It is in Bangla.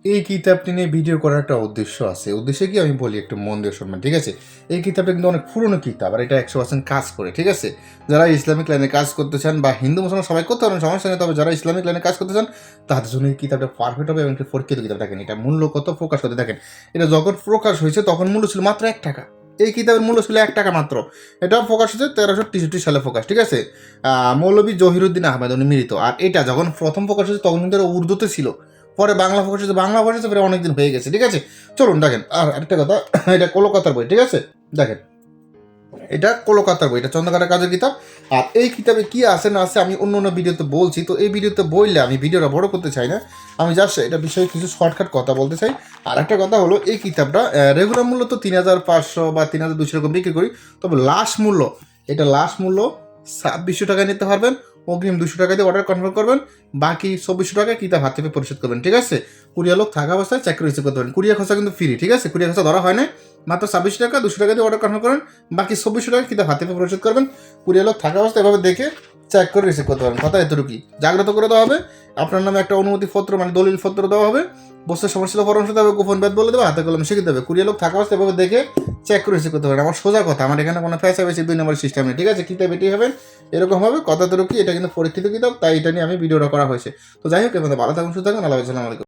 এই কিতাবটি নিয়ে ভিডিও করার একটা উদ্দেশ্য আছে। উদ্দেশ্যে কি আমি বলি একটু মন দিয়ে শুনবেন, ঠিক আছে? এই কিতাবটা কিন্তু অনেক পুরনো কিতাব আর এটা 100% কাজ করে, ঠিক আছে? যারা ইসলামিক লাইনে কাজ করতে চান বা হিন্দু মুসলমান সবাই করতে পারেন, সমস্যা নেই। তবে যারা ইসলামিক লাইনে কাজ করতে চান তাদের জন্য এই কিতাবটা পারফেক্ট হবে এবং একটি পরীক্ষিত কিতাব। দেখেন এটা মূল্য কত প্রকাশ করতে দেখেন। এটা যখন প্রকাশ হয়েছে তখন মূল্য ছিল মাত্র ৳1। এই কিতাবের মূল্য ছিল ৳1 মাত্র। এটা প্রকাশ হয়েছে 1363 সালে প্রকাশ, ঠিক আছে? মৌলভী জহিরুদ্দিন আহমেদ উনি মৃত। আর এটা যখন প্রথম প্রকাশ হয়েছে তখন কিন্তু এটা উর্দুতে ছিল। পরে বাংলা প্রকাশ হয়েছে, বাংলা ভাষা তো প্রায় অনেকদিন হয়ে গেছে, ঠিক আছে? চলুন দেখেন। আর আরেকটা কথা, এটা কলকাতার বই, ঠিক আছে? দেখেন এটা কলকাতার বই, এটা চন্দ্রকারের কাজের কিতাব। আর এই কিতাবে কি আছে না আছে আমি অন্য অন্য ভিডিওতে বলছি, তো এই ভিডিওতে বললে আমি ভিডিওটা বড় করতে চাই না। আমি জাস্ট এটা বিষয়ে কিছু শর্টকাট কথা বলতে চাই। আর একটা কথা হলো, এই কিতাবটা রেগুলার মূল্য তো 3500 বা 3200 এরকম বিক্রি করি। তবে লাস্ট মূল্য, এটা লাস্ট মূল্য 2600 টাকায় নিতে পারবেন। অগ্রিম 200 টাকা দিয়ে অর্ডার কনফার্ম করবেন, বাকি 2400 টাকা কিতাব হাতে পেয়ে পরিশোধ করবেন, ঠিক আছে? কুরিয়ার লোক থাকা অবস্থায় চেক করে রিসিভ করতে পারেন। কুরিয়ার খরচা কিন্তু ফ্রি, ঠিক আছে? কুরিয়ার খরচা ধরা হয় না। মাত্র 26 টাকা, 200 টাকা দিয়ে অর্ডার কনফার্ম করেন, বাকি 2400 টাকা কিতাব হাতে পেয়ে পরিশোধ করবেন। কুরিয়ার লোক থাকা অবস্থায় এভাবে দেখে চেক করে রিসিভ করতে পারেন। কথা এতটুকুই। জাগ্রত করে দেওয়া হবে, আপনার নামে একটা অনুমতিপত্র মানে দলিল পত্র দেওয়া হবে, বস্তুর সমস্যা পরামর্শ দেওয়া হবে, গোপন ব্যাধ বলে দেবে, হাতে কলমে শিখে দেবে। কুরিয়ার লোক থাকা অবস্থায় এভাবে দেখে চেক করে রিসিভ করতে পারেন। আমার সোজা কথা, আমার এখানে কোনো ফ্যাসা বেশি 2 নম্বরের সিস্টেম নেই, ঠিক আছে? কিতাব এটি হবেন এরকম হবে। কথা এতটুকুই। এটা কিন্তু পরীক্ষিত কিতাব, তাই এটা নিয়ে আমি ভিডিওটা করা হয়েছে। তো যাই হোক, এবার ভালো থাকুন, সুস্থ থাকুন। আল্লাহ হাফেজ। আসসালামু আলাইকুম।